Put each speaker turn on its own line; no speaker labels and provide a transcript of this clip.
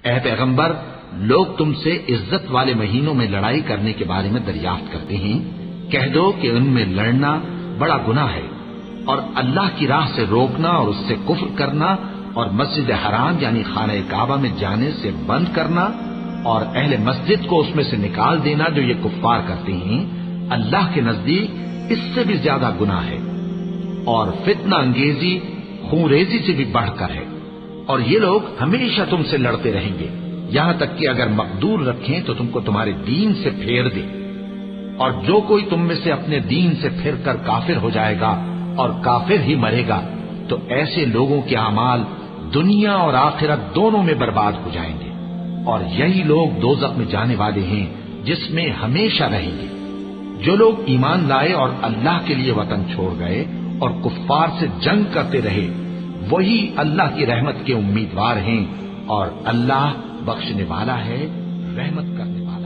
اے پیغمبر، لوگ تم سے عزت والے مہینوں میں لڑائی کرنے کے بارے میں دریافت کرتے ہیں، کہہ دو کہ ان میں لڑنا بڑا گناہ ہے، اور اللہ کی راہ سے روکنا اور اس سے کفر کرنا اور مسجد حرام یعنی خانہ کعبہ میں جانے سے بند کرنا اور اہل مسجد کو اس میں سے نکال دینا جو یہ کفار کرتے ہیں، اللہ کے نزدیک اس سے بھی زیادہ گناہ ہے، اور فتنہ انگیزی خون ریزی سے بھی بڑھ کر ہے۔ اور یہ لوگ ہمیشہ تم سے لڑتے رہیں گے، یہاں تک کہ اگر مقدور رکھیں تو تم کو تمہارے دین سے پھیر دے، اور جو کوئی تم میں سے اپنے دین سے پھر کر کافر ہو جائے گا اور کافر ہی مرے گا تو ایسے لوگوں کے اعمال دنیا اور آخرت دونوں میں برباد ہو جائیں گے، اور یہی لوگ دوزخ میں جانے والے ہیں جس میں ہمیشہ رہیں گے۔ جو لوگ ایمان لائے اور اللہ کے لیے وطن چھوڑ گئے اور کفار سے جنگ کرتے رہے، وہی اللہ کی رحمت کے امیدوار ہیں، اور اللہ بخشنے والا ہے، رحمت کرنے والا۔